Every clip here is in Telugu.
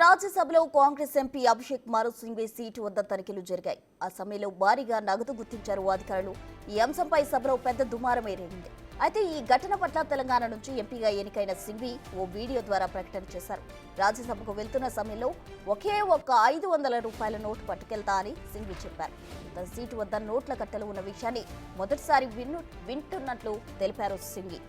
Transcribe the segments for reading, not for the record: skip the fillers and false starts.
రాజ్యసభలో కాంగ్రెస్ ఎంపీ అభిషేక్ మను సింఘ్వి సీటు వద్ద తనిఖీలు జరిగాయి. ఆ సమయంలో భారీగా నగదు గుర్తించారు అధికారులు. ఈ అంశంపై సభలో పెద్ద దుమారం ఏర్పడింది. అయితే ఈ ఘటన పట్ల తెలంగాణ నుంచి ఎంపీగా ఎన్నికైన సింఘ్వి ఓ వీడియో ద్వారా ప్రకటన చేశారు. రాజ్యసభకు వెళ్తున్న సమయంలో ఒకే ఒక్క 500 రూపాయల నోటు పట్టుకెళ్తా అని సింఘ్వి చెప్పారు. తన సీటు వద్ద నోట్ల కట్టలు ఉన్న విషయాన్ని మొదటిసారి వింటున్నట్లు తెలిపారు సింఘ్వి.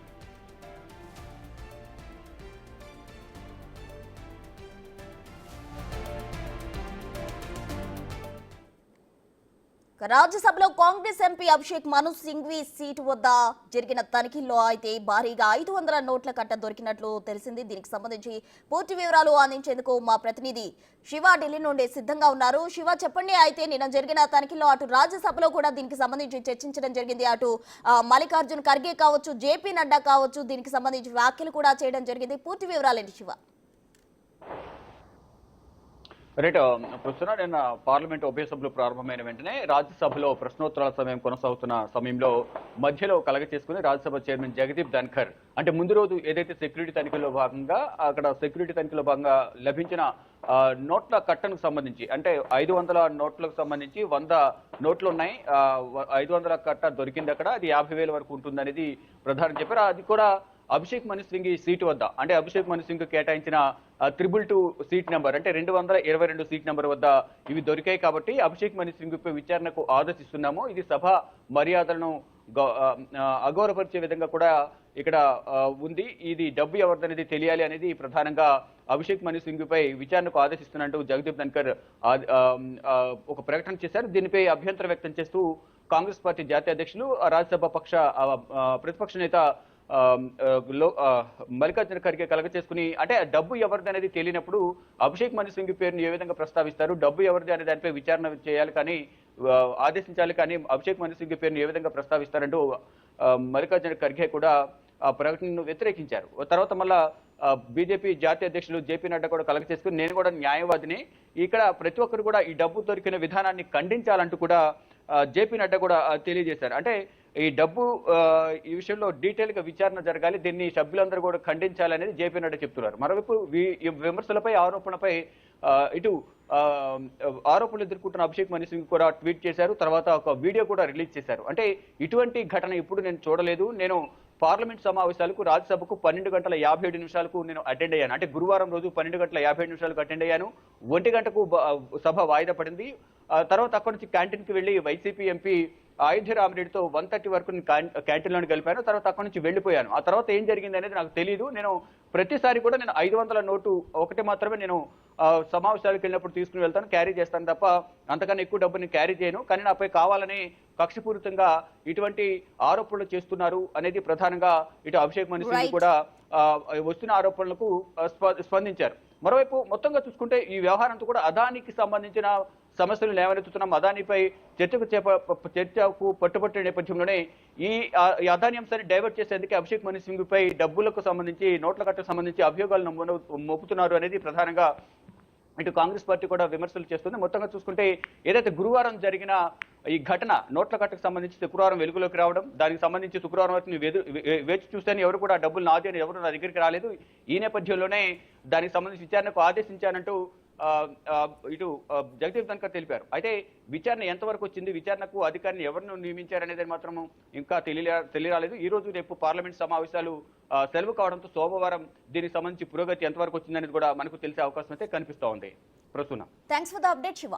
రాజ్యసభలో కాంగ్రెస్ ఎంపీ అభిషేక్ మను సింఘ్వి సీటు వద్ద జరిగిన తనిఖీల్లో అయితే భారీగా 500 నోట్ల కట్ట దొరికినట్లు తెలిసింది. దీనికి సంబంధించి పూర్తి వివరాలు అందించేందుకు మా ప్రతినిధి శివ ఢిల్లీ నుండి సిద్ధంగా ఉన్నారు. శివ, చెప్పండి. అయితే నిన్న జరిగిన తనిఖీల్లో అటు రాజ్యసభలో కూడా దీనికి సంబంధించి చర్చించడం జరిగింది. అటు మల్లికార్జున్ ఖర్గే కావచ్చు, జేపీ నడ్డా కావచ్చు, దీనికి సంబంధించి వ్యాఖ్యలు కూడా చేయడం జరిగింది. పూర్తి వివరాలేంటి శివ? రైట్. ప్రస్తుతం నిన్న పార్లమెంట్ ఉభయ సభలు ప్రారంభమైన వెంటనే రాజ్యసభలో ప్రశ్నోత్తరాల సమయం కొనసాగుతున్న సమయంలో మధ్యలో కలగ చేసుకుని రాజ్యసభ చైర్మన్ జగదీప్ ధన్ఖర్ అంటే ముందు రోజు ఏదైతే సెక్యూరిటీ తనిఖీలో భాగంగా లభించిన నోట్ల కట్టకు సంబంధించి అంటే 500 నోట్లకు సంబంధించి 100 నోట్లు ఉన్నాయి. 500 కట్ట దొరికింది అక్కడ. అది 50,000 వరకు ఉంటుందనేది ప్రధాని చెప్పారు. అది కూడా అభిషేక్ మను సింఘ్వి సీటు వద్ద అంటే అభిషేక్ మను సింఘ్ కేటాయించిన 222 సీట్ నెంబర్ అంటే 222 సీట్ నెంబర్ వద్ద ఇవి దొరికాయి. కాబట్టి అభిషేక్ మను సింఘ్పై విచారణకు ఆదేశిస్తున్నాము. ఇది సభ మర్యాదలను అగౌరవపరిచే విధంగా కూడా ఇక్కడ ఉంది. ఇది డబ్బు ఎవరిదనేది తెలియాలి అనేది ప్రధానంగా అభిషేక్ మను సింఘ్పై విచారణకు ఆదేశిస్తున్నట్టు జగదీప్ ధన్ఖర్ ఒక ప్రకటన చేశారు. దీనిపై అభ్యంతరం వ్యక్తం చేస్తూ కాంగ్రెస్ పార్టీ జాతీయ అధ్యక్షులు రాజ్యసభ ప్రతిపక్ష నేత మల్లికార్జున ఖర్గే కలగ చేసుకుని అంటే డబ్బు ఎవరిది అనేది తెలియనప్పుడు అభిషేక్ మను సింఘ్ పేరును ఏ విధంగా ప్రస్తావిస్తారు, డబ్బు ఎవరిది అనే దానిపై విచారణ చేయాలి కానీ ఆదేశించాలి కానీ అభిషేక్ మను సింఘ్ పేరును ఏ విధంగా ప్రస్తావిస్తారంటూ మల్లికార్జున ఖర్గే కూడా ఆ ప్రకటనను వ్యతిరేకించారు. తర్వాత మళ్ళా బీజేపీ జాతీయ అధ్యక్షులు జేపీ నడ్డా కూడా కలగ చేసుకుని నేను కూడా న్యాయవాదిని, ఇక్కడ ప్రతి ఒక్కరు కూడా ఈ డబ్బు దొరికిన విధానాన్ని ఖండించాలంటూ కూడా జేపీ నడ్డా కూడా తెలియజేశారు. అంటే ఈ డబ్బు ఈ విషయంలో డీటెయిల్ గా విచారణ జరగాలి, దీన్ని సభ్యులందరూ కూడా ఖండించాలనేది జేపీ నడ్డా చెప్తున్నారు. మరోవైపు ఈ విమర్శలపై ఆరోపణలపై ఇటు ఆరోపణలు ఎదుర్కొంటున్న అభిషేక్ మను సింఘ్ కూడా ట్వీట్ చేశారు. తర్వాత ఒక వీడియో కూడా రిలీజ్ చేశారు. అంటే ఇటువంటి ఘటన ఇప్పుడు నేను చూడలేదు. నేను పార్లమెంట్ సమావేశాలకు రాజ్యసభకు 12 గంటల 57 నిమిషాలకు నేను అటెండ్ అయ్యాను. అంటే గురువారం రోజు 12 గంటల 57 నిమిషాలకు అటెండ్ అయ్యాను. 1 గంటకు సభ వాయిదా పడింది. తర్వాత అక్కడి నుంచి క్యాంటీన్కి వెళ్ళి వైసీపీ ఎంపీ అయోధ్య రామిరెడ్డితో 1:30 వరకు క్యాంటీన్లోని గలిపాను. తర్వాత అక్కడి నుంచి వెళ్ళిపోయాను. ఆ తర్వాత ఏం జరిగింది అనేది నాకు తెలియదు. నేను ప్రతిసారి కూడా నేను 500 నోటు ఒకటి మాత్రమే నేను సమావేశాలకు వెళ్ళినప్పుడు తీసుకుని వెళ్తాను, క్యారీ చేస్తాను తప్ప అంతకన్నా ఎక్కువ డబ్బుని క్యారీ చేయను. కానీ నాపై కావాలని కక్షపూరితంగా ఇటువంటి ఆరోపణలు చేస్తున్నారు అనేది ప్రధానంగా ఇటు అభిషేక్ మను సింఘ్ కూడా వస్తున్న ఆరోపణలకు స్పందించారు. మరోవైపు మొత్తంగా చూసుకుంటే ఈ వ్యవహారంతో కూడా అదానికి సంబంధించిన సమస్యలు లేవనెత్తుతున్నాం. అదానిపై చర్చకు పట్టుబట్టే నేపథ్యంలోనే ఈ అదాని అంశాన్ని డైవర్ట్ చేసేందుకే అభిషేక్ మను సింఘ్పై డబ్బులకు సంబంధించి నోట్ల కట్టకు సంబంధించి అభియోగాలను మోపుతున్నారు అనేది ప్రధానంగా ఇటు కాంగ్రెస్ పార్టీ కూడా విమర్శలు చేస్తుంది. మొత్తంగా చూసుకుంటే ఏదైతే గురువారం జరిగిన ఈ ఘటన నోట్ల కట్టకు సంబంధించి శుక్రవారం వెలుగులోకి రావడం, దానికి సంబంధించి శుక్రవారం వరకు వేచి చూస్తేనే ఎవరు కూడా డబ్బులు నాది అని ఎవరు నా దగ్గరికి రాలేదు. ఈ నేపథ్యంలోనే దానికి సంబంధించి విచారణకు ఆదేశించానంటూ ఇటు జగదీప్ ధన్ఖర్ తెలిపారు. అయితే విచారణ ఎంతవరకు వచ్చింది, విచారణకు అధికారిని ఎవరిని నియమించారనేది మాత్రం ఇంకా తెలియరాలేదు. ఈ రోజు రేపు పార్లమెంట్ సమావేశాలు సెలవు కావడంతో సోమవారం దీనికి సంబంధించి పురోగతి ఎంతవరకు వచ్చిందనేది కూడా మనకు తెలిసే అవకాశం అయితే కనిపిస్తూ ఉంది. ప్రస్తుతం thanks for the update Shiva.